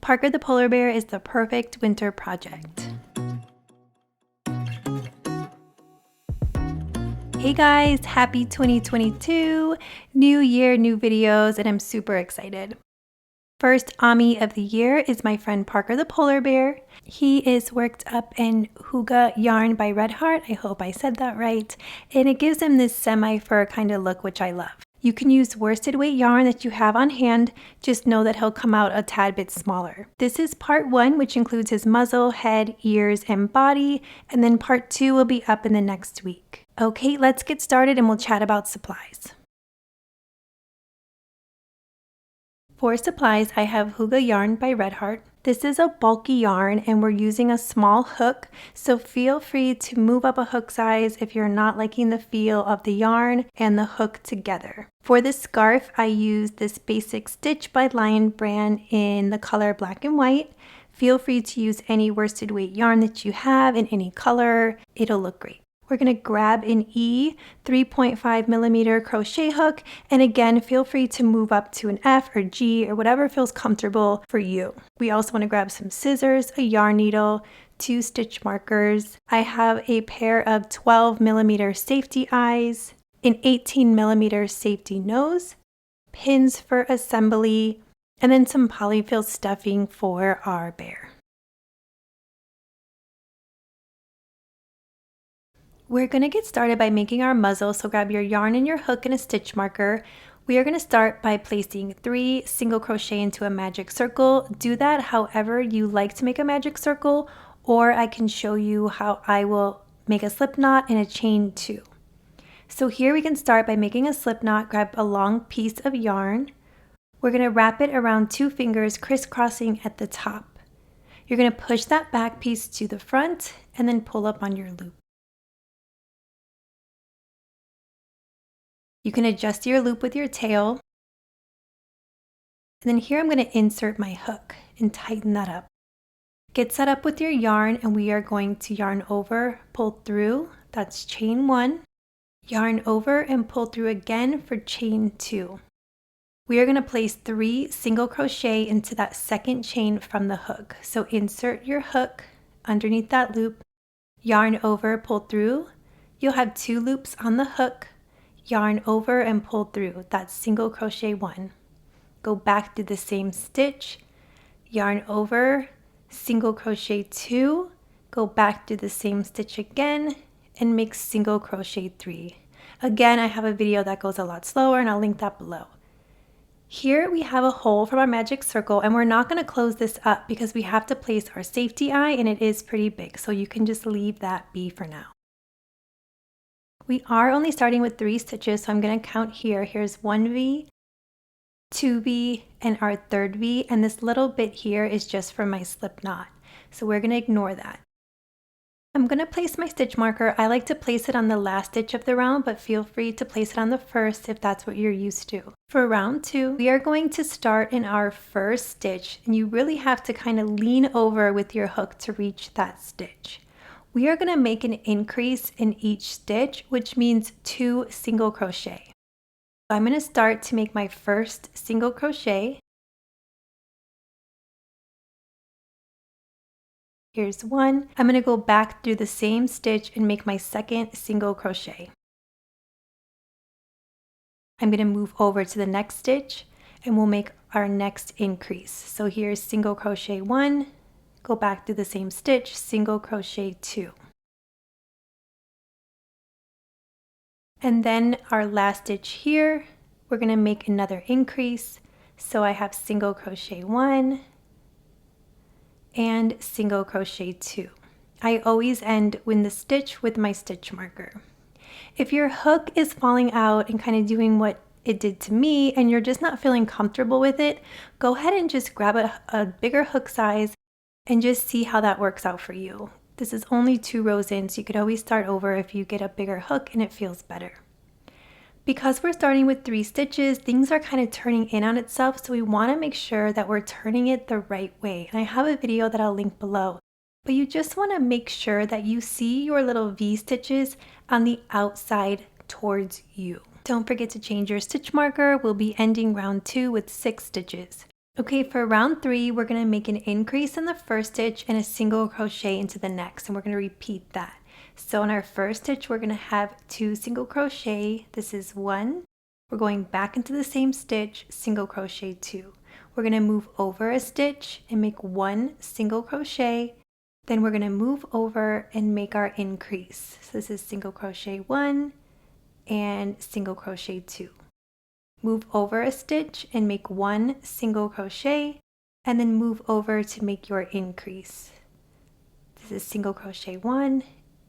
Parker the polar bear is the perfect winter project. Hey guys, happy 2022! New year, new videos, and I'm super excited. First Ami of the year is my friend Parker the polar bear. He is worked up in Hygge yarn by Red Heart. I hope I said that right. And it gives him this semi-fur kind of look, which I love. You can use worsted weight yarn that you have on hand. Just know that he'll come out a tad bit smaller. This is part 1, which includes his muzzle, head, ears, and body. And then part 2 will be up in the next week. Okay, let's get started and we'll chat about supplies. For supplies, I have Hygge yarn by Red Heart. This is a bulky yarn and we're using a small hook, so feel free to move up a hook size if you're not liking the feel of the yarn and the hook together. For this scarf, I used this Basic Stitch by Lion brand in the color black and white. Feel free to use any worsted weight yarn that you have in any color. It'll look great. We're going to grab an E 3.5mm crochet hook, and again, feel free to move up to an F or G or whatever feels comfortable for you. We also want to grab some scissors, a yarn needle, 2 stitch markers. I have a pair of 12mm safety eyes, an 18mm safety nose, pins for assembly, and then some polyfill stuffing for our bear. We're going to get started by making our muzzle, so grab your yarn and your hook and a stitch marker. We are going to start by placing 3 single crochet into a magic circle. Do that however you like to make a magic circle, or I can show you how I will make a slip knot and a chain 2. So here we can start by making a slip knot. Grab a long piece of yarn. We're going to wrap it around 2 fingers, crisscrossing at the top. You're going to push that back piece to the front and then pull up on your loop. You can adjust your loop with your tail. And then here I'm going to insert my hook and tighten that up. Get set up with your yarn and we are going to yarn over, pull through, that's chain 1. Yarn over and pull through again for chain 2. We are going to place 3 single crochet into that second chain from the hook. So insert your hook underneath that loop, yarn over, pull through. You'll have 2 loops on the hook. Yarn over and pull through, that's single crochet 1. Go back to the same stitch, yarn over, single crochet 2, go back to the same stitch again, and make single crochet 3. Again, I have a video that goes a lot slower and I'll link that below. Here we have a hole from our magic circle and we're not going to close this up because we have to place our safety eye and it is pretty big, so you can just leave that be for now. We are only starting with 3 stitches, so I'm going to count here. Here's 1V, 2V, and our 3rd V, and this little bit here is just for my slip knot. So we're going to ignore that. I'm going to place my stitch marker. I like to place it on the last stitch of the round, but feel free to place it on the first if that's what you're used to. For round 2, we are going to start in our first stitch, and you really have to kind of lean over with your hook to reach that stitch. We are going to make an increase in each stitch, which means 2 single crochet. I'm going to start to make my first single crochet. Here's 1. I'm going to go back through the same stitch and make my second single crochet. I'm going to move over to the next stitch and we'll make our next increase. So here's single crochet 1. Go back through the same stitch, single crochet 2. And then our last stitch here, we're going to make another increase. So I have single crochet 1 and single crochet 2. I always end in the stitch with my stitch marker. If your hook is falling out and kind of doing what it did to me and you're just not feeling comfortable with it, go ahead and just grab a bigger hook size and just see how that works out for you. This is only 2 rows in, so you could always start over if you get a bigger hook and it feels better. Because we're starting with 3 stitches, things are kind of turning in on itself, so we want to make sure that we're turning it the right way. And I have a video that I'll link below. But you just want to make sure that you see your little V stitches on the outside towards you. Don't forget to change your stitch marker. We'll be ending round 2 with 6 stitches. Okay, for round 3, we're going to make an increase in the first stitch and a single crochet into the next, and we're going to repeat that. So in our first stitch, we're going to have 2 single crochet. This is 1. We're going back into the same stitch, single crochet 2. We're going to move over a stitch and make 1 single crochet. Then we're going to move over and make our increase. So this is single crochet 1 and single crochet 2. Move over a stitch and make 1 single crochet, and then move over to make your increase. This is single crochet 1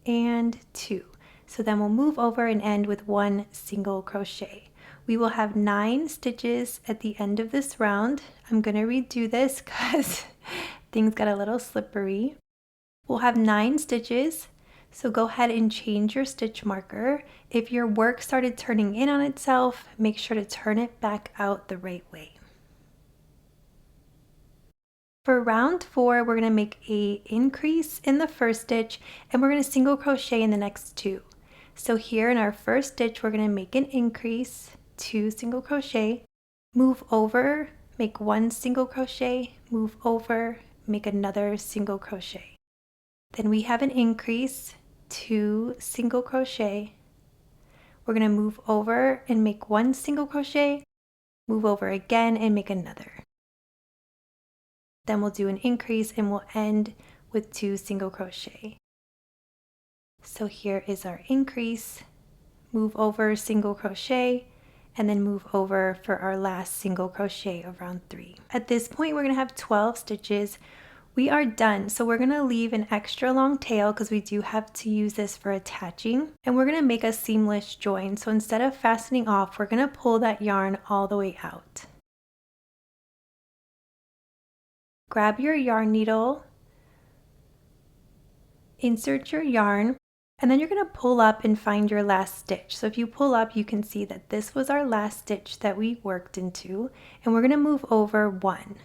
and 2. So then we'll move over and end with 1 single crochet. We will have 9 stitches at the end of this round. I'm going to redo this because things got a little slippery. We'll have 9 stitches. So go ahead and change your stitch marker. If your work started turning in on itself, make sure to turn it back out the right way. For round 4, we're going to make an increase in the first stitch and we're going to single crochet in the next 2. So here in our first stitch, we're going to make an increase, 2 single crochet, move over, make 1 single crochet, move over, make another single crochet. Then we have an increase, 2 single crochet. We're going to move over and make 1 single crochet, move over again and make another. Then we'll do an increase and we'll end with 2 single crochet. So here is our increase, move over, single crochet, and then move over for our last single crochet of round 3. At this point, we're going to have 12 stitches. We are done, so we're going to leave an extra long tail because we do have to use this for attaching, and we're going to make a seamless join. So instead of fastening off, we're going to pull that yarn all the way out. Grab your yarn needle, insert your yarn, and then you're going to pull up and find your last stitch. So if you pull up, you can see that this was our last stitch that we worked into, and we're going to move over 1.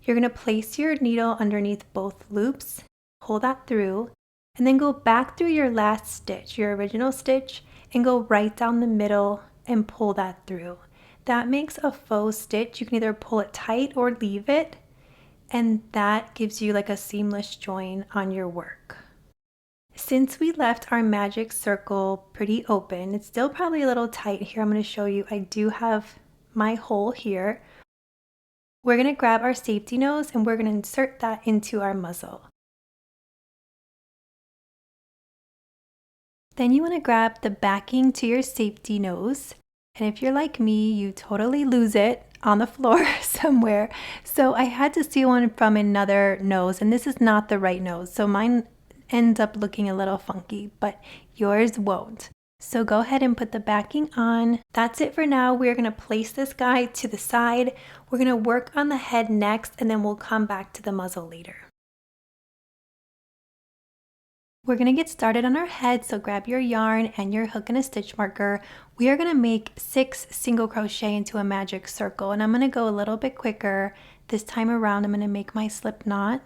You're going to place your needle underneath both loops, pull that through, and then go back through your last stitch, your original stitch, and go right down the middle and pull that through. That makes a faux stitch. You can either pull it tight or leave it, and that gives you like a seamless join on your work. Since we left our magic circle pretty open, it's still probably a little tight here. I'm going to show you, I do have my hole here. We're going to grab our safety nose and we're going to insert that into our muzzle. Then you want to grab the backing to your safety nose. And if you're like me, you totally lose it on the floor somewhere. So I had to steal one from another nose, and this is not the right nose. So mine ends up looking a little funky, but yours won't. So go ahead and put the backing on. That's it for now. We're going to place this guy to the side. We're going to work on the head next, and then we'll come back to the muzzle later. We're going to get started on our head, so grab your yarn and your hook and a stitch marker. We are going to make 6 single crochet into a magic circle, and I'm going to go a little bit quicker. This time around, I'm going to make my slip knot.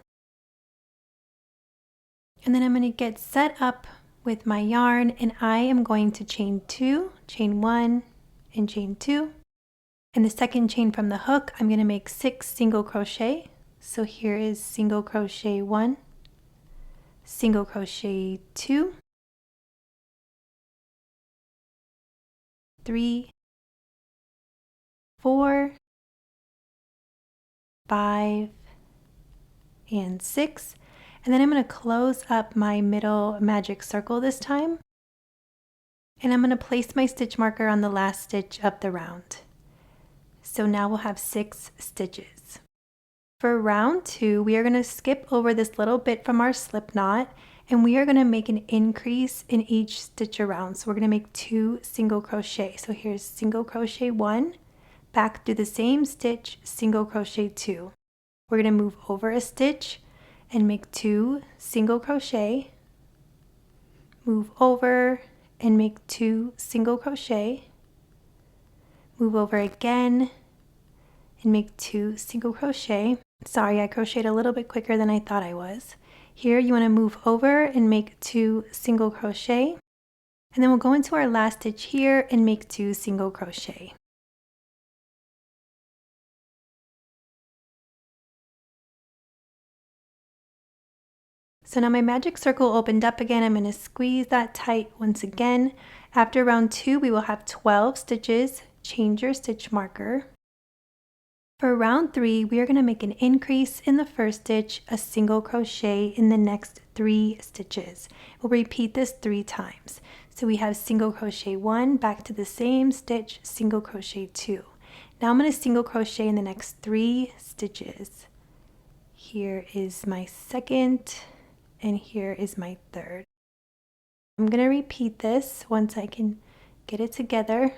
And then I'm going to get set up with my yarn, and I am going to chain 2, chain 1, and chain 2. And the second chain from the hook, I'm going to make 6 single crochet. So here is single crochet 1, single crochet 2, 3, 4, 5, and 6. And then I'm going to close up my middle magic circle this time. And I'm going to place my stitch marker on the last stitch up the round. So now we'll have 6 stitches. For round 2, we are going to skip over this little bit from our slip knot, and we are going to make an increase in each stitch around. So we're going to make 2 single crochet. So here's single crochet 1, back through the same stitch, single crochet 2. We're going to move over a stitch and make 2 single crochet, move over and make 2 single crochet, move over again and make 2 single crochet. Sorry, I crocheted a little bit quicker than I thought I was. Here you want to move over and make 2 single crochet, and then we'll go into our last stitch here and make 2 single crochet. So now my magic circle opened up again. I'm going to squeeze that tight once again. After round 2, we will have 12 stitches. Change your stitch marker. For round 3, we are going to make an increase in the first stitch, a single crochet in the next 3 stitches. We'll repeat this 3 times. So we have single crochet 1, back to the same stitch, single crochet 2. Now I'm going to single crochet in the next 3 stitches. Here is my second, and here is my third. I'm going to repeat this once I can get it together.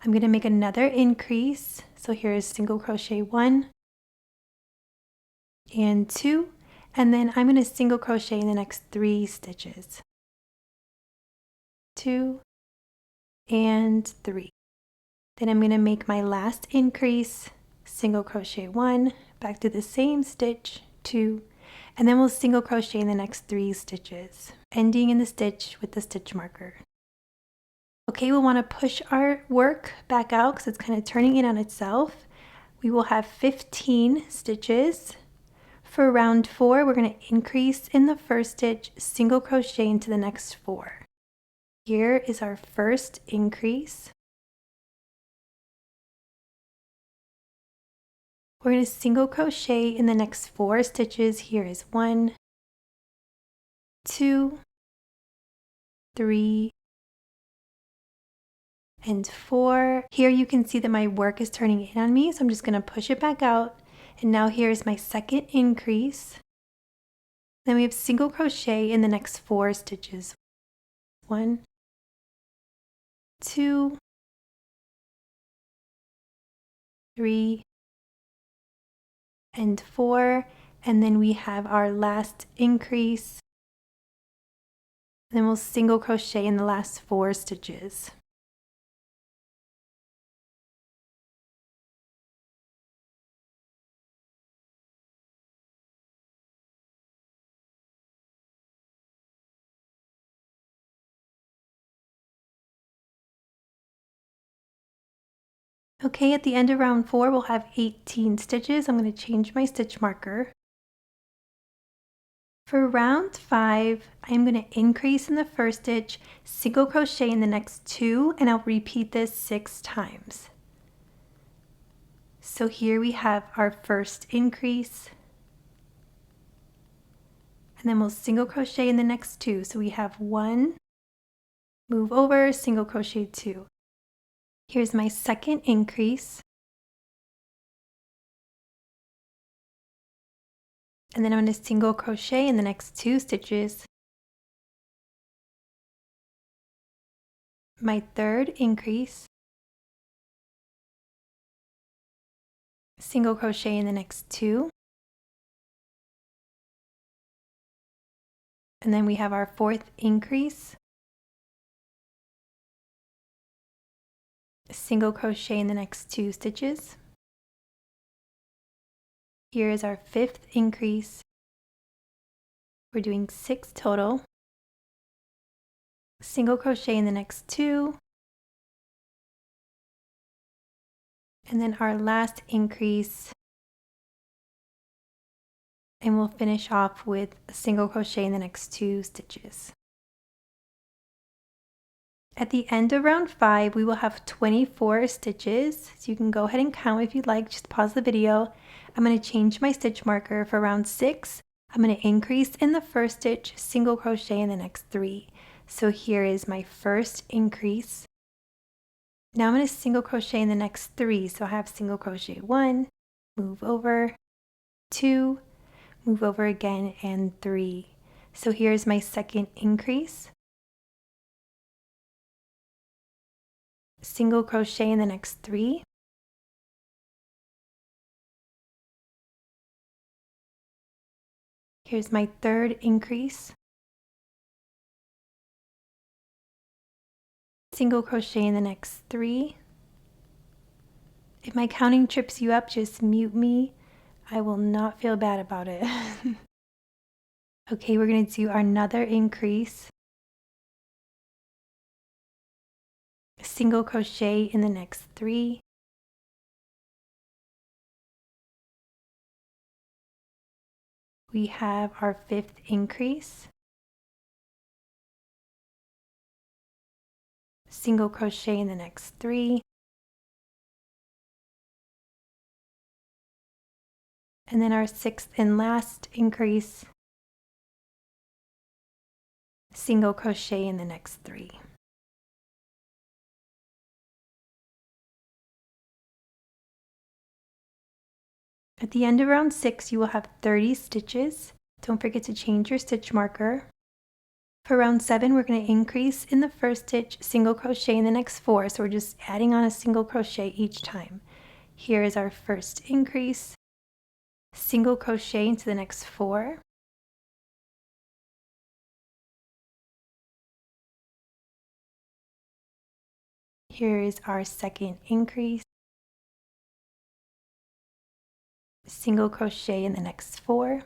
I'm going to make another increase. So here is single crochet 1 and 2, and then I'm going to single crochet in the next 3 stitches. 2 and 3. Then I'm going to make my last increase, single crochet 1, back to the same stitch, 2, and then we'll single crochet in the next 3 stitches, ending in the stitch with the stitch marker. Okay, we'll want to push our work back out because it's kind of turning in on itself. We will have 15 stitches. For round 4, we're going to increase in the first stitch, single crochet into the next 4. Here is our first increase. We're going to single crochet in the next 4 stitches. Here is 1, 2, 3, and 4. Here you can see that my work is turning in on me, so I'm just going to push it back out. And now here's my second increase. Then we have single crochet in the next 4 stitches. 1, 2, 3, and 4. And then we have our last increase. Then we'll single crochet in the last 4 stitches. Okay, at the end of round 4, we'll have 18 stitches. I'm going to change my stitch marker. For round 5, I'm going to increase in the first stitch, single crochet in the next 2, and I'll repeat this 6 times. So here we have our first increase, and then we'll single crochet in the next 2. So we have 1, move over, single crochet 2. Here's my second increase. And then I'm going to single crochet in the next 2 stitches. My third increase. Single crochet in the next 2. And then we have our fourth increase. Single crochet in the next 2 stitches. Here is our fifth increase. We're doing 6 total. Single crochet in the next 2. And then our last increase. And we'll finish off with a single crochet in the next 2 stitches. At the end of round 5, we will have 24 stitches. So you can go ahead and count if you'd like, just pause the video. I'm going to change my stitch marker for round 6. I'm going to increase in the first stitch, single crochet in the next 3. So here is my first increase. Now I'm going to single crochet in the next 3. So I have single crochet 1, move over, 2, move over again, and 3. So here's my second increase. Single crochet in the next 3. Here's my third increase. Single crochet in the next 3. If my counting trips you up, just mute me. I will not feel bad about it. Okay, we're going to do another increase. Single crochet in the next 3. we have our 5th increase, single crochet in the next 3, and then our 6th and last increase, single crochet in the next 3. At the end of round 6, you will have 30 stitches. Don't forget to change your stitch marker. For round 7, we're going to increase in the first stitch, single crochet in the next 4, so we're just adding on a single crochet each time. Here is our first increase, single crochet into the next 4, here is our second increase, single crochet in the next 4,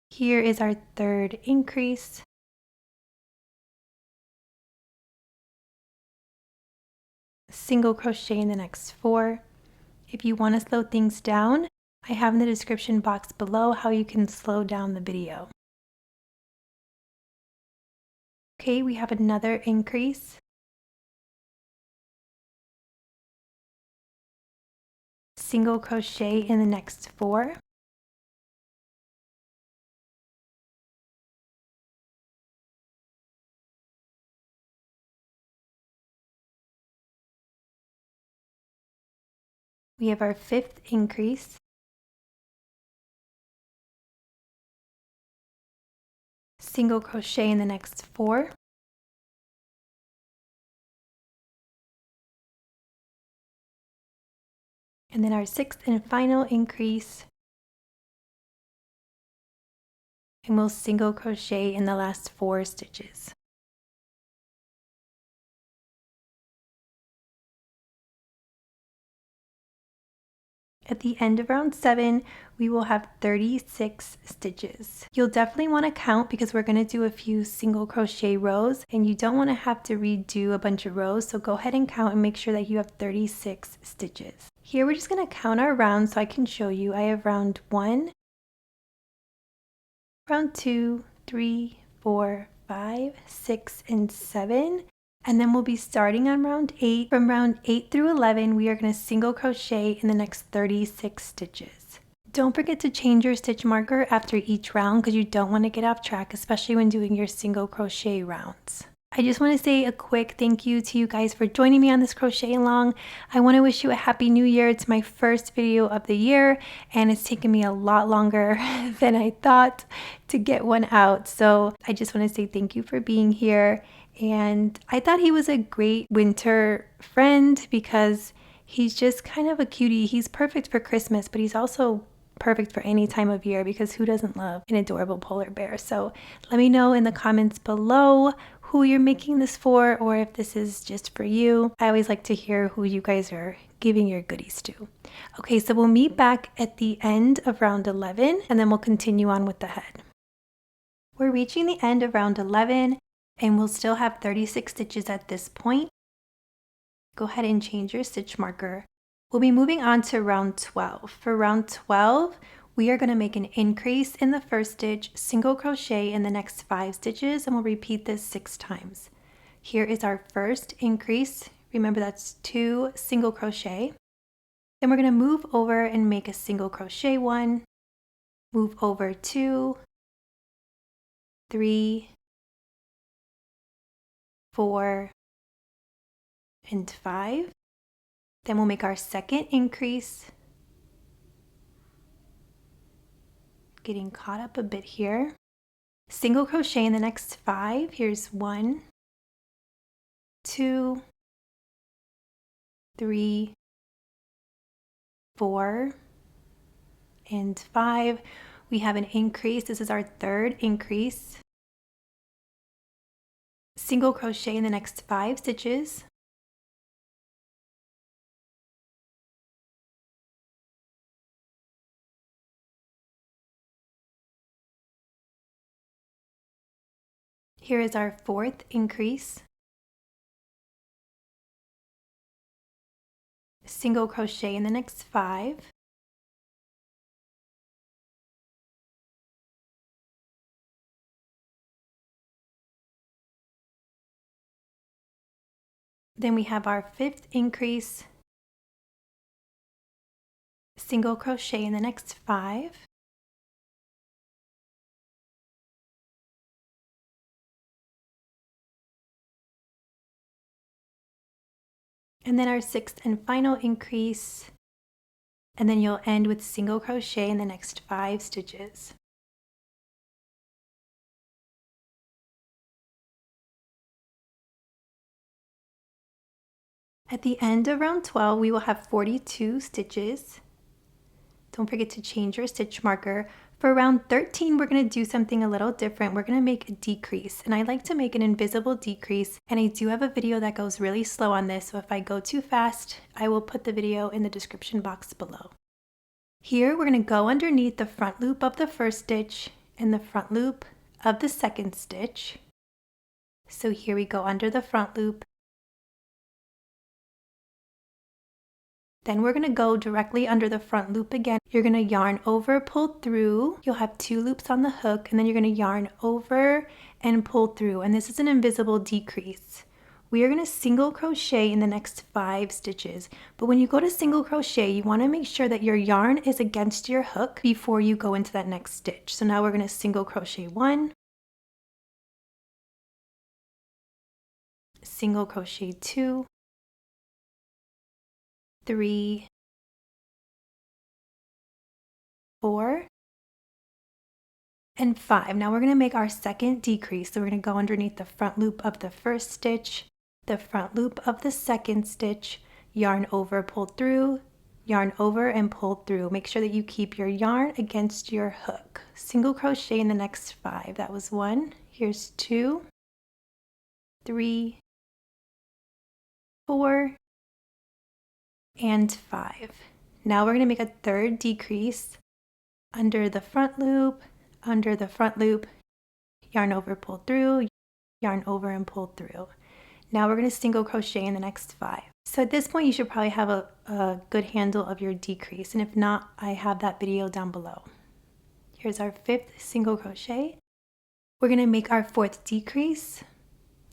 here is our third increase, single crochet in the next 4. If you want to slow things down, I have in the description box below how you can slow down the video. Okay, we have another increase, single crochet in the next 4, we have our 5th increase, single crochet in the next 4, and then our 6th and final increase, and we'll single crochet in the last 4 stitches. At the end of round 7, we will have 36 stitches. You'll definitely want to count because we're going to do a few single crochet rows and you don't want to have to redo a bunch of rows, so go ahead and count and make sure that you have 36 stitches. Here we're just going to count our rounds so I can show you. I have round 1, round 2, 3, 4, 5, 6, and 7. And then we'll be starting on round 8. From round 8 through 11, we are going to single crochet in the next 36 stitches. Don't forget to change your stitch marker after each round because you don't want to get off track, especially when doing your single crochet rounds. I just want to say a quick thank you to you guys for joining me on this crochet along. I want to wish you a happy new year. It's my first video of the year and it's taken me a lot longer than I thought to get one out. So I just want to say thank you for being here. And I thought he was a great winter friend because he's just kind of a cutie. He's perfect for Christmas, but he's also perfect for any time of year because who doesn't love an adorable polar bear? So let me know in the comments below who you're making this for or if this is just for you. I always like to hear who you guys are giving your goodies to. Okay, so we'll meet back at the end of round 11 and then we'll continue on with the head. We're reaching the end of round 11 and we'll still have 36 stitches at this point. Go ahead and change your stitch marker. We'll be moving on to round 12. For round 12, we are going to make an increase in the first stitch, single crochet in the next 5 stitches, and we'll repeat this 6 times. Here is our first increase. Remember that's 2 single crochet. Then we're going to move over and make a single crochet 1, move over 2, 3, 4, and 5. Then we'll make our second increase. Getting caught up a bit here. Single crochet in the next 5. Here's 1, 2, 3, 4, and 5. We have an increase. This is our third increase. Single crochet in the next 5 stitches. Here is our fourth increase. single crochet in the next 5. Then we have our 5th increase, single crochet in the next 5. And then our 6th and final increase, and then you'll end with single crochet in the next 5 stitches. At the end of round 12, we will have 42 stitches. Don't forget to change your stitch marker. For round 13, we're going to do something a little different. We're going to make a decrease, and I like to make an invisible decrease, and I do have a video that goes really slow on this, so if I go too fast, I will put the video in the description box below. Here, we're going to go underneath the front loop of the first stitch and the front loop of the second stitch. So here we go under the front loop. Then we're going to go directly under the front loop again. You're going to yarn over, pull through. You'll have 2 loops on the hook, and then you're going to yarn over and pull through. And this is an invisible decrease. We are going to single crochet in the next 5 stitches. But when you go to single crochet, you want to make sure that your yarn is against your hook before you go into that next stitch. So now we're going to single crochet 1, single crochet 2, 3, 4, and 5. Now we're going to make our second decrease. So we're going to go underneath the front loop of the first stitch, the front loop of the second stitch, yarn over, pull through, yarn over and pull through. Make sure that you keep your yarn against your hook. Single crochet in the next 5. That was 1. Here's 2, 3, 4, and 5. Now we're going to make a third decrease under the front loop, yarn over, pull through, yarn over and pull through. Now we're going to single crochet in the next 5. So at this point you should probably have a good handle of your decrease, and if not, I have that video down below. Here's our 5th single crochet. We're going to make our 4th decrease,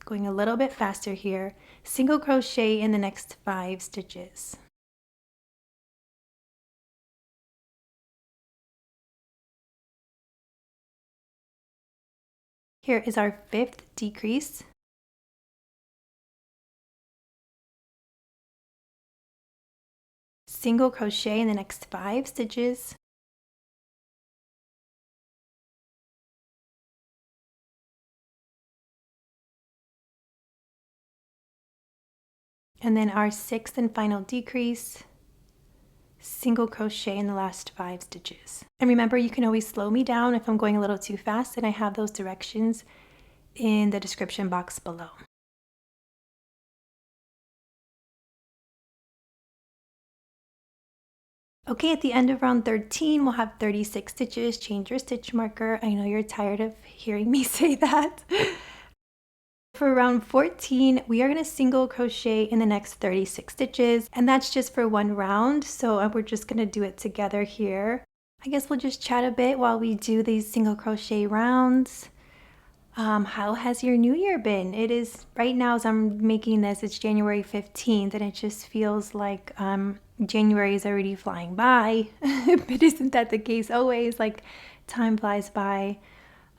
going a little bit faster here, single crochet in the next 5 stitches. Here is our 5th decrease. Single crochet in the next 5 stitches. And then our 6th and final decrease, single crochet in the last 5 stitches. And remember, you can always slow me down if I'm going a little too fast, and I have those directions in the description box below. Okay, at the end of round 13, we'll have 36 stitches. Change your stitch marker. I know you're tired of hearing me say that. For round 14, we are going to single crochet in the next 36 stitches, and that's just for one round, so we're just going to do it together here. I guess we'll just chat a bit while we do these single crochet rounds. How has your new year been? It is, right now as I'm making this, it's January 15th, and it just feels like January is already flying by. But isn't that the case always? Like, time flies by.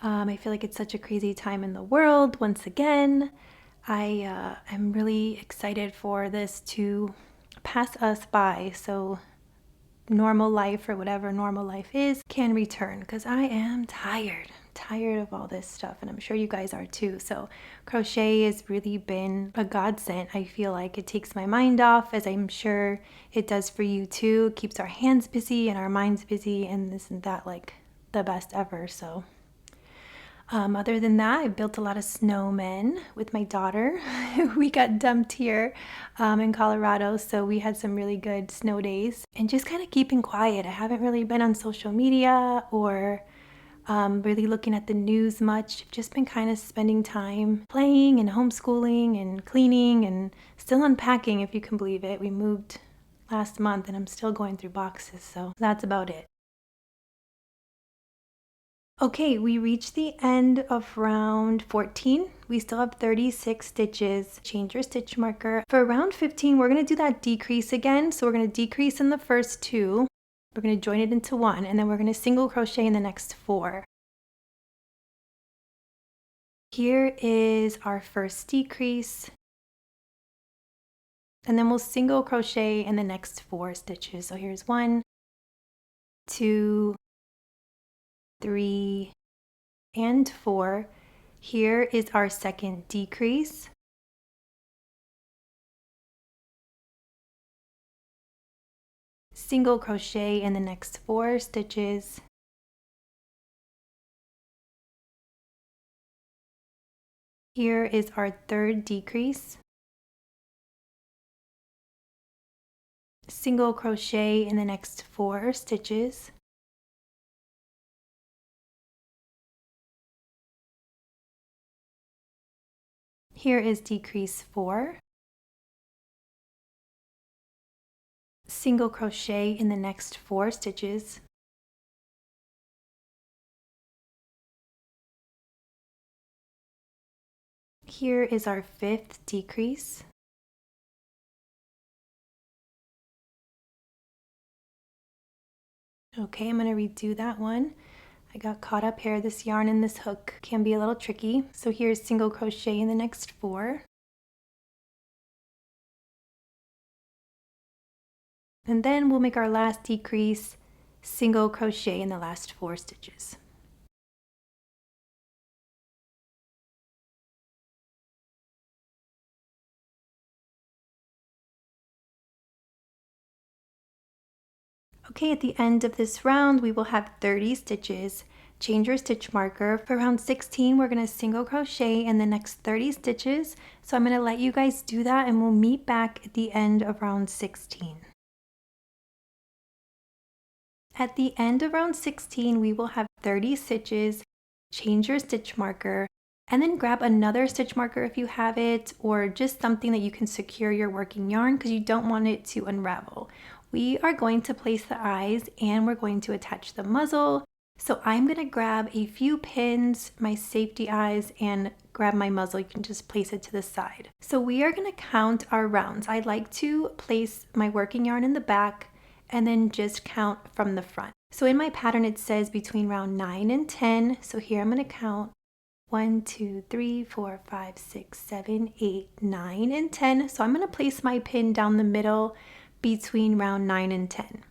I feel like it's such a crazy time in the world. Once again, I am really excited for this to pass us by, so normal life, or whatever normal life is, can return, because I am tired of all this stuff, and I'm sure you guys are too. So crochet has really been a godsend. I feel like it takes my mind off, as I'm sure it does for you too. It keeps our hands busy and our minds busy, and isn't that like the best ever? So other than that, I built a lot of snowmen with my daughter. We got dumped here in Colorado, so we had some really good snow days. And just kind of keeping quiet. I haven't really been on social media or really looking at the news much. I've just been kind of spending time playing and homeschooling and cleaning and still unpacking, if you can believe it. We moved last month and I'm still going through boxes, so that's about it. Okay, we reached the end of round 14. We still have 36 stitches. Change your stitch marker. For round 15, we're going to do that decrease again. So we're going to decrease in the first 2. We're going to join it into 1, and then we're going to single crochet in the next 4. Here is our first decrease. And then we'll single crochet in the next 4 stitches. So here's 1, 2, 3, and 4. Here is our second decrease. Single crochet in the next 4 stitches. Here is our third decrease. Single crochet in the next 4 stitches. Here is decrease 4. Single crochet in the next 4 stitches. Here is our 5th decrease. Okay, I'm going to redo that one. I got caught up here. This yarn and this hook can be a little tricky. So here's single crochet in the next 4. And then we'll make our last decrease, single crochet in the last 4 stitches. Okay, at the end of this round, we will have 30 stitches. Change your stitch marker. For round 16, we're going to single crochet in the next 30 stitches. So I'm going to let you guys do that and we'll meet back at the end of round 16. At the end of round 16, we will have 30 stitches. Change your stitch marker and then grab another stitch marker if you have it, or just something that you can secure your working yarn because you don't want it to unravel. We are going to place the eyes and we're going to attach the muzzle. So I'm going to grab a few pins, my safety eyes, and grab my muzzle. You can just place it to the side. So we are going to count our rounds. I like to place my working yarn in the back and then just count from the front. So in my pattern it says between round 9 and 10. So here I'm going to count 1, 2, 3, 4, 5, 6, 7, 8, 9, and 10. So I'm going to place my pin down the middle between round 9 and 10.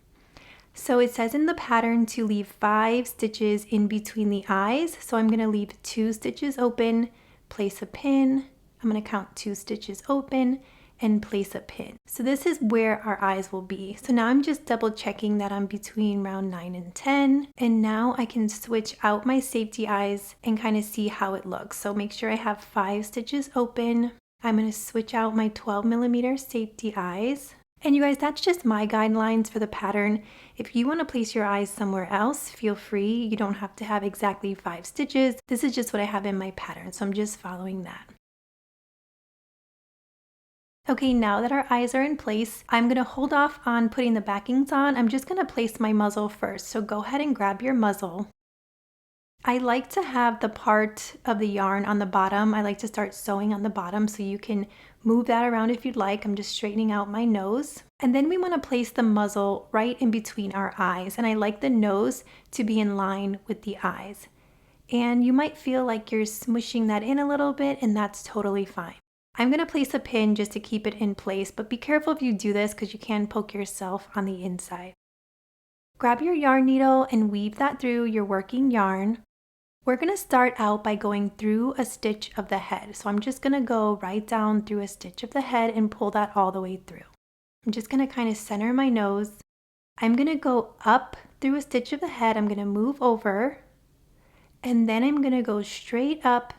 So it says in the pattern to leave 5 stitches in between the eyes. So I'm going to leave 2 stitches open, place a pin. I'm going to count 2 stitches open and place a pin. So this is where our eyes will be. So now I'm just double checking that I'm between round 9 and 10. And now I can switch out my safety eyes and kind of see how it looks. So make sure I have 5 stitches open. I'm going to switch out my 12mm safety eyes. And you guys, that's just my guidelines for the pattern. If you want to place your eyes somewhere else, feel free. You don't have to have exactly 5 stitches. This is just what I have in my pattern, so I'm just following that. Okay, now that our eyes are in place, I'm going to hold off on putting the backings on. I'm just going to place my muzzle first. So go ahead and grab your muzzle. I like to have the part of the yarn on the bottom. I like to start sewing on the bottom, so you can move that around if you'd like. I'm just straightening out my nose. And then we want to place the muzzle right in between our eyes. And I like the nose to be in line with the eyes. And you might feel like you're smushing that in a little bit, and that's totally fine. I'm going to place a pin just to keep it in place, but be careful if you do this because you can poke yourself on the inside. Grab your yarn needle and weave that through your working yarn. We're going to start out by going through a stitch of the head. So I'm just going to go right down through a stitch of the head and pull that all the way through. I'm just going to kind of center my nose. I'm going to go up through a stitch of the head. I'm going to move over, and then I'm going to go straight up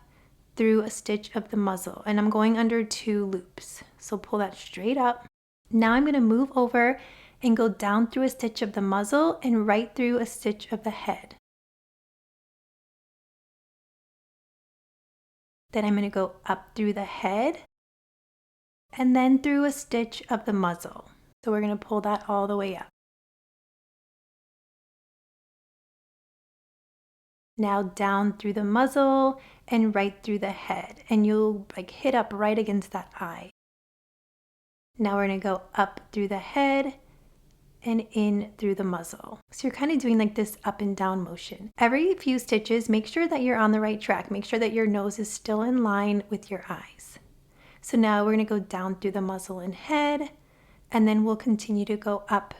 through a stitch of the muzzle, and I'm going under 2 loops. So pull that straight up. Now I'm going to move over and go down through a stitch of the muzzle and right through a stitch of the head. Then I'm going to go up through the head and then through a stitch of the muzzle. So we're going to pull that all the way up. Now down through the muzzle and right through the head, and you'll like hit up right against that eye. Now we're going to go up through the head and in through the muzzle. So you're kind of doing like this up and down motion. Every few stitches, make sure that you're on the right track. Make sure that your nose is still in line with your eyes. So now we're going to go down through the muzzle and head, and then we'll continue to go up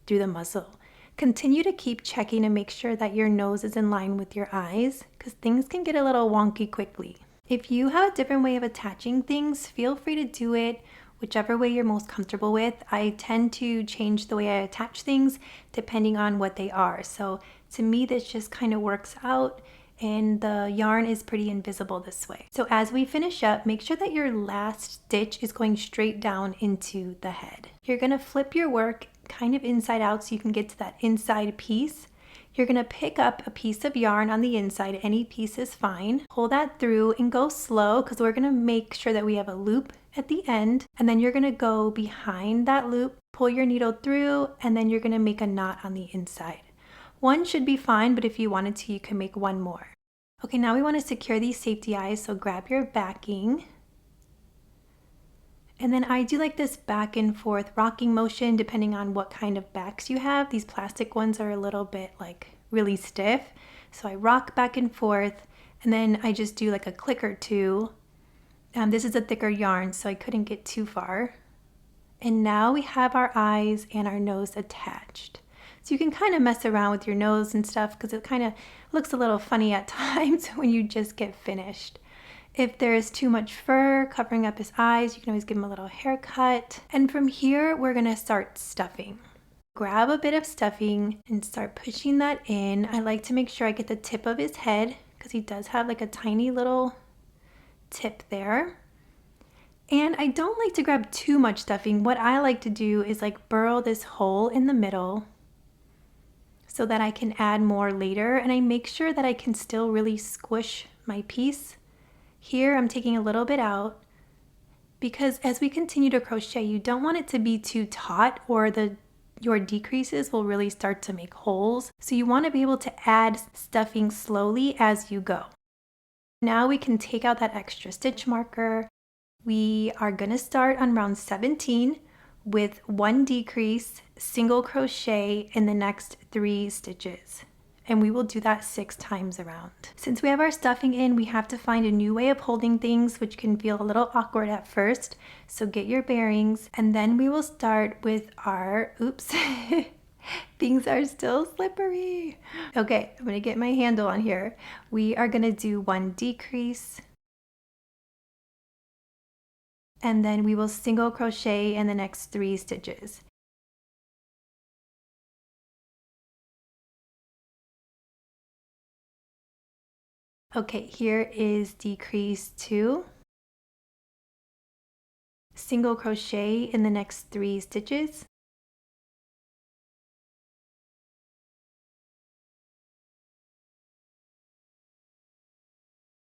through the muzzle. Continue to keep checking and make sure that your nose is in line with your eyes, because things can get a little wonky quickly. If you have a different way of attaching things, feel free to do it whichever way you're most comfortable with. I tend to change the way I attach things depending on what they are. So to me, this just kind of works out, and the yarn is pretty invisible this way. So as we finish up, make sure that your last stitch is going straight down into the head. You're going to flip your work kind of inside out so you can get to that inside piece. You're going to pick up a piece of yarn on the inside. Any piece is fine. Pull that through and go slow, because we're going to make sure that we have a loop at the end. And then you're going to go behind that loop, pull your needle through, and then you're going to make a knot on the inside. One should be fine, but if you wanted to, you can make one more. Okay, now we want to secure these safety eyes, so grab your backing. And then I do like this back and forth rocking motion depending on what kind of backs you have. These plastic ones are a little bit like really stiff. So I rock back and forth, and then I just do like a click or two. This is a thicker yarn, so I couldn't get too far. And now we have our eyes and our nose attached. So you can kind of mess around with your nose and stuff, because it kind of looks a little funny at times when you just get finished. If there is too much fur covering up his eyes, you can always give him a little haircut. And from here, we're going to start stuffing. Grab a bit of stuffing and start pushing that in. I like to make sure I get the tip of his head, because he does have like a tiny little tip there. And I don't like to grab too much stuffing. What I like to do is like burrow this hole in the middle so that I can add more later. And I make sure that I can still really squish my piece. Here I'm taking a little bit out, because as we continue to crochet, you don't want it to be too taut, or your decreases will really start to make holes. So you want to be able to add stuffing slowly as you go. Now we can take out that extra stitch marker. We are going to start on round 17 with 1 decrease, single crochet in the next 3 stitches. And we will do that 6 times around. Since we have our stuffing in, we have to find a new way of holding things, which can feel a little awkward at first. So get your bearings, and then we will start with our, oops, things are still slippery. Okay, I'm gonna get my handle on here. We are gonna do 1 decrease, and then we will single crochet in the next 3 stitches. Okay, here is decrease 2, single crochet in the next 3 stitches,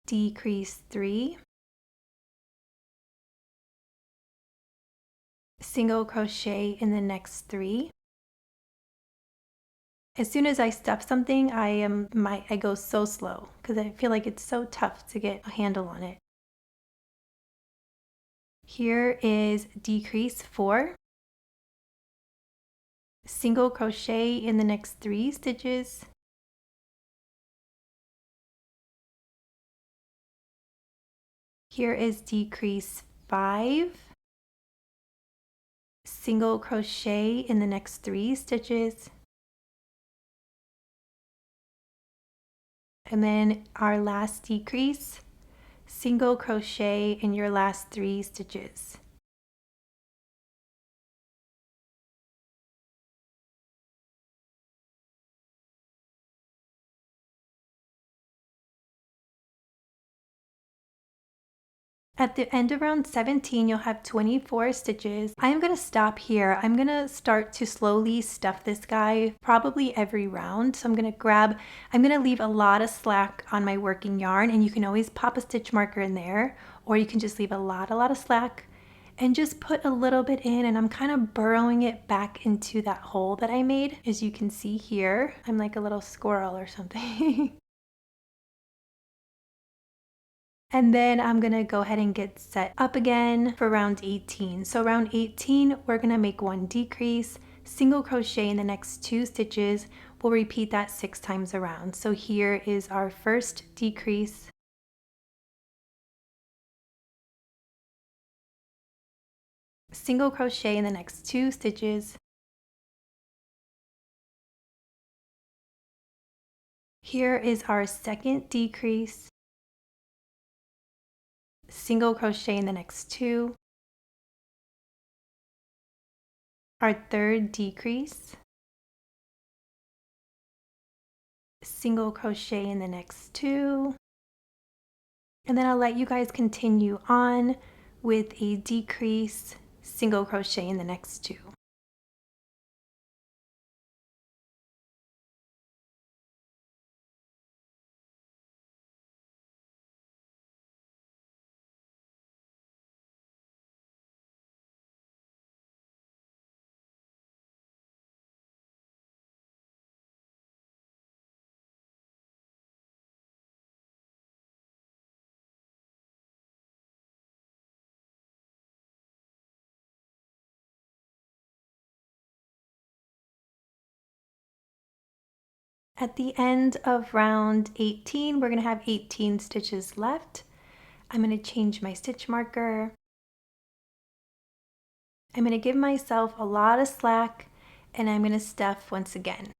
decrease 3, single crochet in the next 3. As soon as I stuff something, I go so slow, because I feel like it's so tough to get a handle on it. Here is decrease 4, single crochet in the next 3 stitches, here is decrease 5, single crochet in the next 3 stitches, and then our last decrease, single crochet in your last 3 stitches. At the end of round 17, you'll have 24 stitches. I'm going to stop here. I'm going to start to slowly stuff this guy probably every round. So I'm going to leave a lot of slack on my working yarn, and you can always pop a stitch marker in there, or you can just leave a lot of slack. and just put a little bit in, and I'm kind of burrowing it back into that hole that I made. As you can see here, I'm like a little squirrel or something. And then I'm gonna go ahead and get set up again for round 18. So round 18, we're gonna make one decrease, single crochet in the next 2 stitches. We'll repeat that 6 times around. So here is our first decrease, single crochet in the next 2 stitches. Here is our second decrease, single crochet in the next 2. Our third decrease, single crochet in the next 2. And then I'll let you guys continue on with a decrease, single crochet in the next 2. At the end of round 18, we're going to have 18 stitches left. I'm going to change my stitch marker. I'm going to give myself a lot of slack, and I'm going to stuff once again.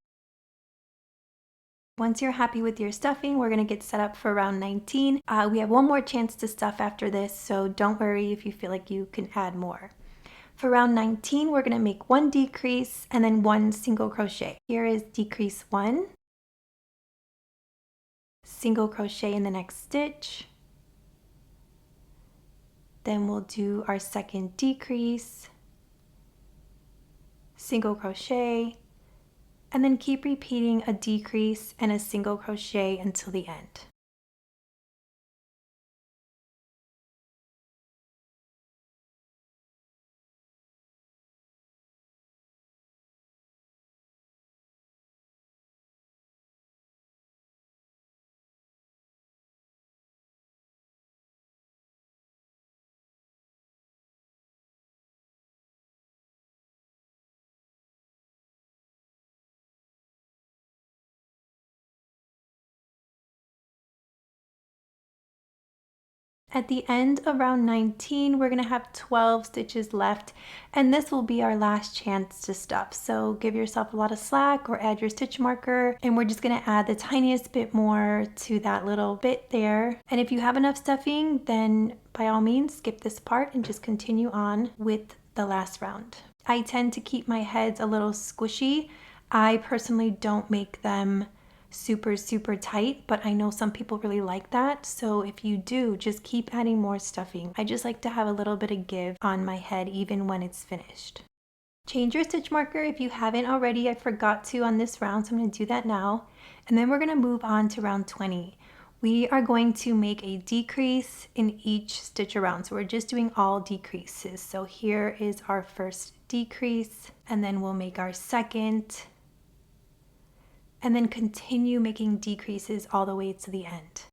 Once you're happy with your stuffing, we're going to get set up for round 19. We have one more chance to stuff after this, so don't worry if you feel like you can add more. For round 19, we're going to make one decrease and then one single crochet. Here is decrease 1, single crochet in the next stitch. Then we'll do our second decrease, single crochet, and then keep repeating a decrease and a single crochet until the end. At the end of round 19, we're going to have 12 stitches left, and this will be our last chance to stuff. So give yourself a lot of slack or add your stitch marker, and we're just going to add the tiniest bit more to that little bit there. And if you have enough stuffing, then by all means skip this part and just continue on with the last round. I tend to keep my heads a little squishy. I personally don't make them super tight, but I know some people really like that. So if you do, just keep adding more stuffing. I just like to have a little bit of give on my head even when it's finished. Change your stitch marker if you haven't already. I forgot to on this round, so I'm going to do that now. And then we're going to move on to round 20. We are going to make a decrease in each stitch around. So we're just doing all decreases. So here is our first decrease, and then we'll make our second, and then continue making decreases all the way to the end.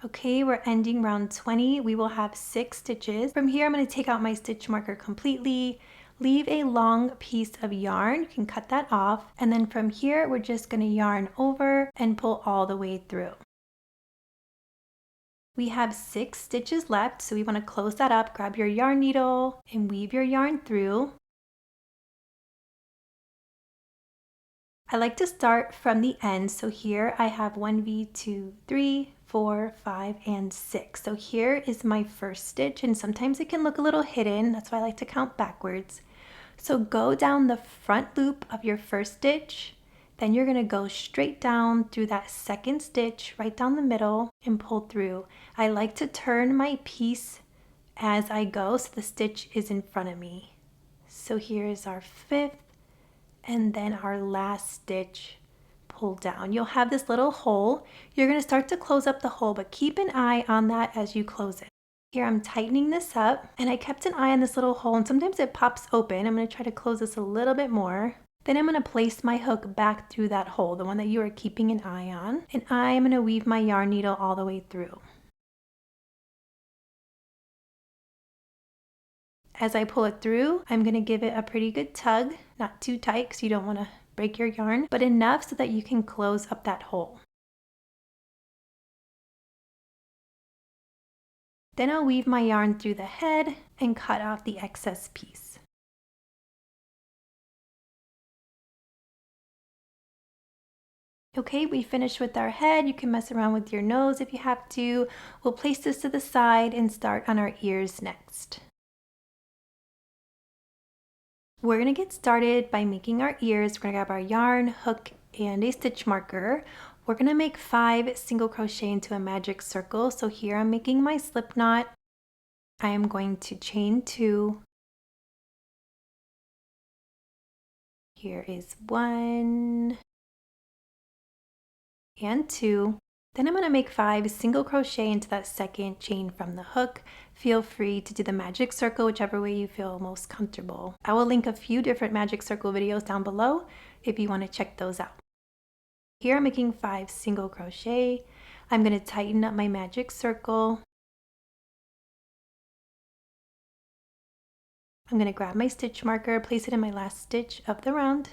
Okay, we're ending round 20. We will have 6 stitches. From here, I'm going to take out my stitch marker completely, leave a long piece of yarn. You can cut that off. And then from here, we're just going to yarn over and pull all the way through. We have 6 stitches left, so we want to close that up. Grab your yarn needle and weave your yarn through. I like to start from the end. So here I have 1V, 2, 3, 4, 5, and 6. So here is my first stitch, and sometimes it can look a little hidden. That's why I like to count backwards. So go down the front loop of your first stitch, Then you're going to go straight down through that second stitch, right down the middle, and pull through. I like to turn my piece as I go so the stitch is in front of me. So here is our 5th, and then our last stitch, pull down. You'll have this little hole. You're going to start to close up the hole, but keep an eye on that as you close it. Here I'm tightening this up, and I kept an eye on this little hole, and sometimes it pops open. I'm going to try to close this a little bit more. Then I'm going to place my hook back through that hole, the one that you are keeping an eye on, and I am going to weave my yarn needle all the way through. As I pull it through, I'm going to give it a pretty good tug, not too tight because you don't want to break your yarn, but enough so that you can close up that hole. Then I'll weave my yarn through the head and cut off the excess piece. Okay, we finished with our head. You can mess around with your nose if you have to. We'll place this to the side and start on our ears next. We're going to get started by making our ears. We're going to grab our yarn, hook, and a stitch marker. We're going to make 5 single crochet into a magic circle. So here I'm making my slip knot. I am going to chain 2. Here is 1 and 2. Then I'm going to make 5 single crochet into that second chain from the hook. Feel free to do the magic circle whichever way you feel most comfortable. I will link a few different magic circle videos down below if you want to check those out. Here I'm making 5 single crochet. I'm going to tighten up my magic circle. I'm going to grab my stitch marker, place it in my last stitch of the round.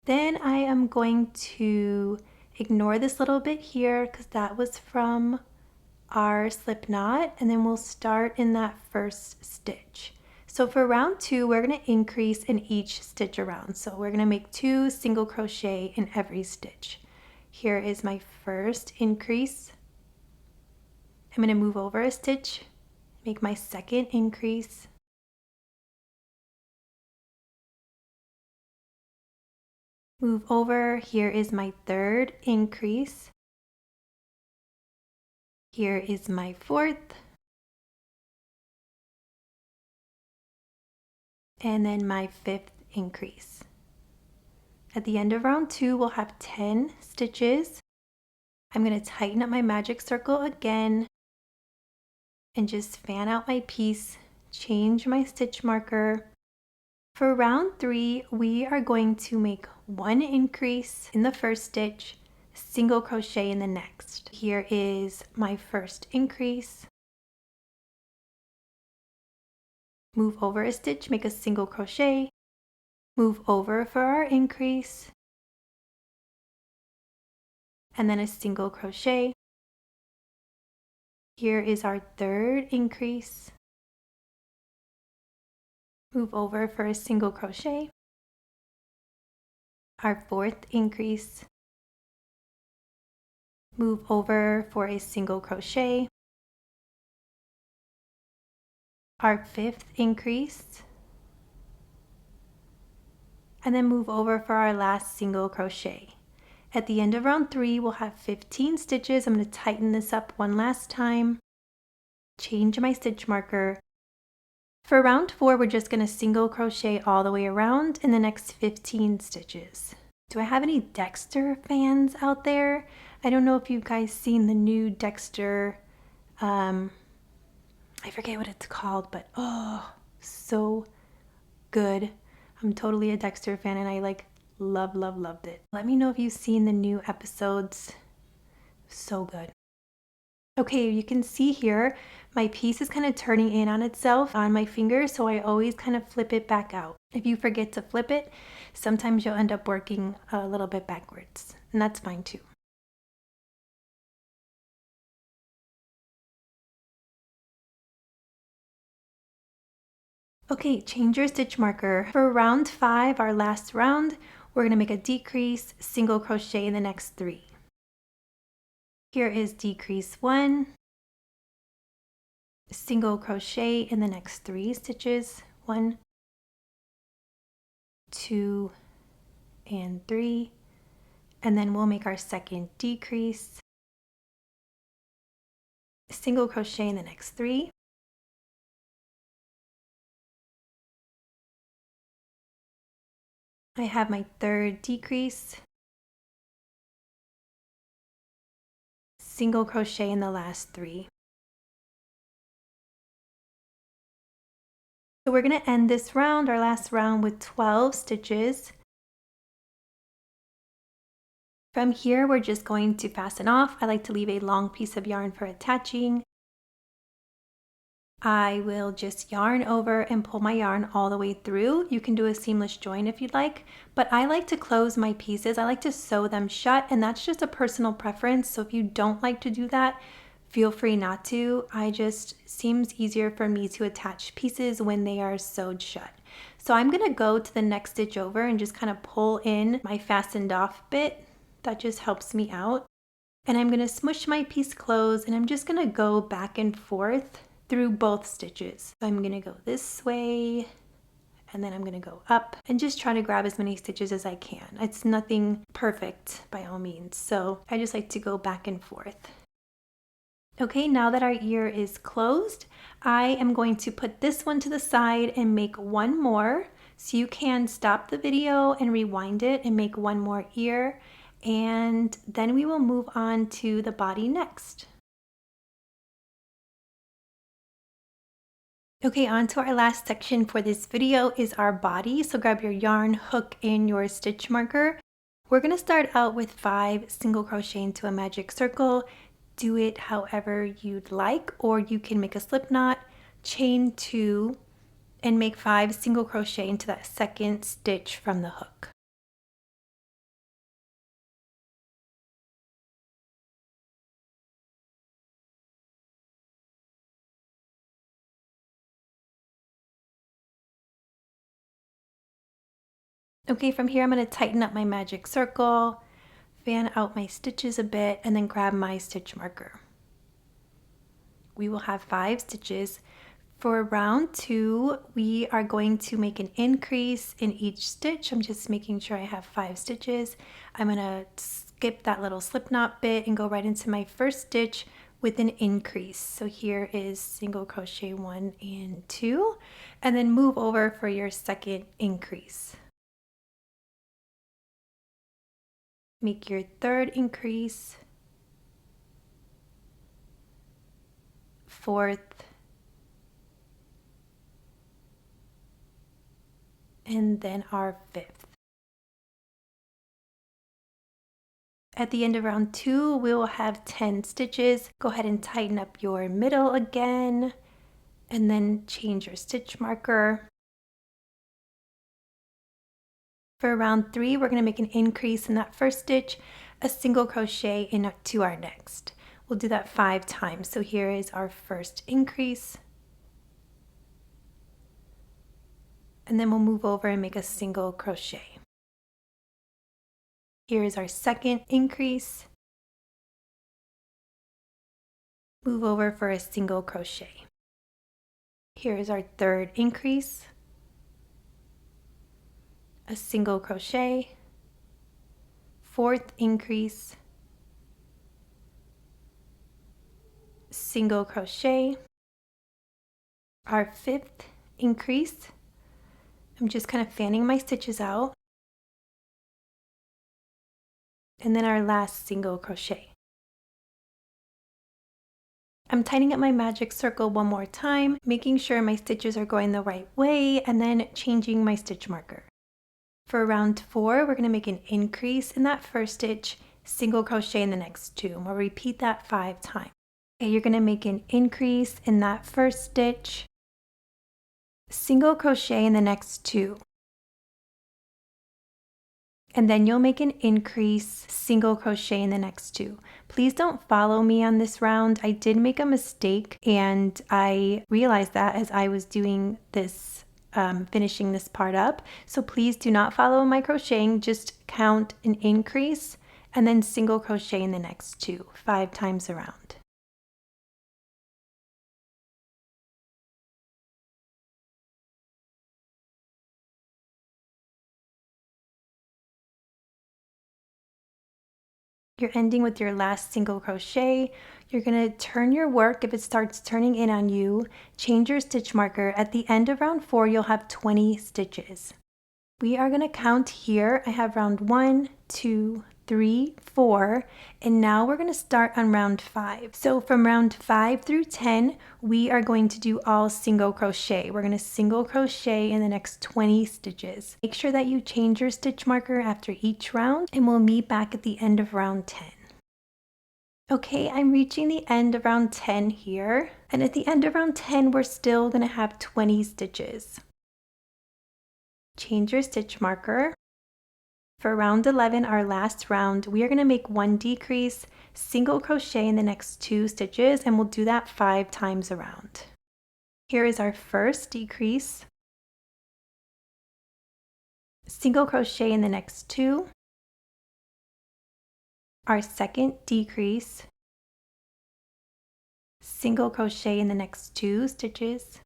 Then I am going to ignore this little bit here because that was from our slip knot, and then we'll start in that first stitch. So for round 2, we're going to increase in each stitch around. So we're going to make 2 single crochet in every stitch. Here is my first increase. I'm going to move over a stitch, make my second increase. Move over, here is my third increase. Here is my 4th. And then my 5th increase. At the end of round 2, we'll have 10 stitches. I'm going to tighten up my magic circle again and just fan out my piece, change my stitch marker. For round 3, we are going to make 1 increase in the first stitch, single crochet in the next. Here is my first increase. Move over a stitch, make a single crochet. Move over for our increase. And then a single crochet. Here is our third increase. Move over for a single crochet. Our 4th increase. Move over for a single crochet. Our 5th increase. And then move over for our last single crochet. At the end of round 3, we'll have 15 stitches. I'm going to tighten this up one last time. Change my stitch marker. For round 4, we're just going to single crochet all the way around in the next 15 stitches. Do I have any Dexter fans out there? I don't know if you guys seen the new Dexter, I forget what it's called, but oh, so good. I'm totally a Dexter fan and I loved it. Let me know if you've seen the new episodes. So good. Okay, you can see here, my piece is kind of turning in on itself on my finger, so I always kind of flip it back out. If you forget to flip it, sometimes you'll end up working a little bit backwards, and that's fine too. Okay, change your stitch marker. For round 5, our last round, we're going to make a decrease, single crochet in the next 3. Here is decrease 1, single crochet in the next 3 stitches, 1, 2, and 3, and then we'll make our second decrease, single crochet in the next 3, I have my third decrease, single crochet in the last 3. So we're going to end this round, our last round, with 12 stitches. From here, we're just going to fasten off. I like to leave a long piece of yarn for attaching. I will just yarn over and pull my yarn all the way through. You can do a seamless join if you'd like, but I like to close my pieces. I like to sew them shut, and that's just a personal preference. So if you don't like to do that, feel free not to. Seems easier for me to attach pieces when they are sewed shut. So I'm gonna go to the next stitch over and just kind of pull in my fastened off bit. That just helps me out. And I'm gonna smush my piece closed, and I'm just gonna go back and forth through both stitches. So I'm gonna go this way, and then I'm gonna go up and just try to grab as many stitches as I can. It's nothing perfect by all means, so I just like to go back and forth. Okay, now that our ear is closed, I am going to put this one to the side and make one more. So you can stop the video and rewind it and make one more ear, and then we will move on to the body next. Okay, on to our last section for this video is our body. So grab your yarn, hook, and your stitch marker. We're going to start out with 5 single crochet into a magic circle. Do it however you'd like, or you can make a slip knot, chain 2, and make 5 single crochet into that second stitch from the hook. Okay, from here I'm going to tighten up my magic circle, fan out my stitches a bit, and then grab my stitch marker. We will have 5 stitches. For round 2, we are going to make an increase in each stitch. I'm just making sure I have 5 stitches. I'm going to skip that little slip knot bit and go right into my first stitch with an increase. So here is single crochet 1 and 2, and then move over for your second increase. Make your third increase, fourth, and then our fifth. At the end of round 2, we will have 10 stitches. Go ahead and tighten up your middle again, and then change your stitch marker. For round 3, we're going to make an increase in that first stitch, a single crochet into our next. We'll do that 5 times. So here is our first increase, and then we'll move over and make a single crochet. Here is our second increase, move over for a single crochet. Here is our third increase, a single crochet, fourth increase, single crochet, our fifth increase. I'm just kind of fanning my stitches out, and then our last single crochet. I'm tightening up my magic circle one more time, making sure my stitches are going the right way, and then changing my stitch marker. For round 4, we're going to make an increase in that first stitch, single crochet in the next 2, and we'll repeat that 5 times. Okay, you're going to make an increase in that first stitch, single crochet in the next 2, and then you'll make an increase, single crochet in the next 2. Please don't follow me on this round. I did make a mistake, and I realized that as I was doing this finishing this part up. So please do not follow my crocheting, just count an increase and then single crochet in the next 2, 5 times around. You're ending with your last single crochet. You're going to turn your work. If it starts turning in on you, change your stitch marker. At the end of round 4, you'll have 20 stitches. We are going to count here. I have round 1, 2, 3, 4, and now we're going to start on round 5. So from round 5 through 10, we are going to do all single crochet. We're going to single crochet in the next 20 stitches. Make sure that you change your stitch marker after each round, and we'll meet back at the end of round 10. Okay, I'm reaching the end of round 10 here, and at the end of round 10, we're still going to have 20 stitches. Change your stitch marker. For round 11, our last round, we are going to make 1 decrease, single crochet in the next 2 stitches, and we'll do that 5 times around. Here is our first decrease, single crochet in the next 2, our second decrease, single crochet in the next 2 stitches,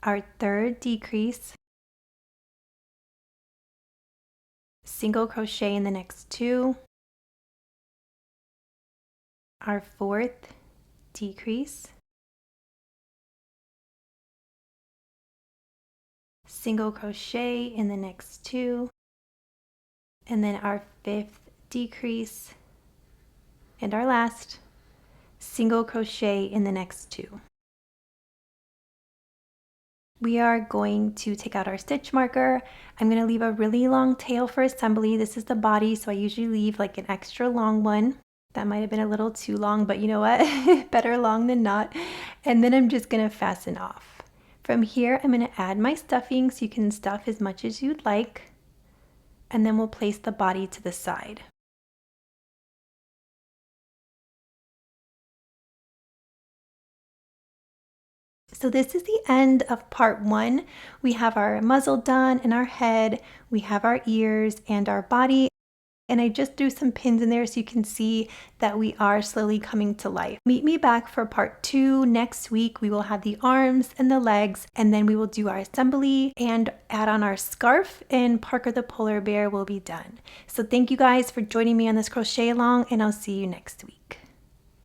our third decrease, single crochet in the next 2, our fourth decrease, single crochet in the next 2, and then our fifth decrease, and our last single crochet in the next 2. We are going to take out our stitch marker. I'm going to leave a really long tail for assembly. This is the body, so I usually leave like an extra long one. That might have been a little too long, but you know what? Better long than not. And then I'm just going to fasten off. From here, I'm going to add my stuffing, so you can stuff as much as you'd like. And then we'll place the body to the side. So this is the end of part 1. We have our muzzle done and our head, we have our ears and our body. And I just threw some pins in there so you can see that we are slowly coming to life. Meet me back for part 2 next week. We will have the arms and the legs, and then we will do our assembly and add on our scarf, and Parker the polar bear will be done. So thank you guys for joining me on this crochet along, and I'll see you next week.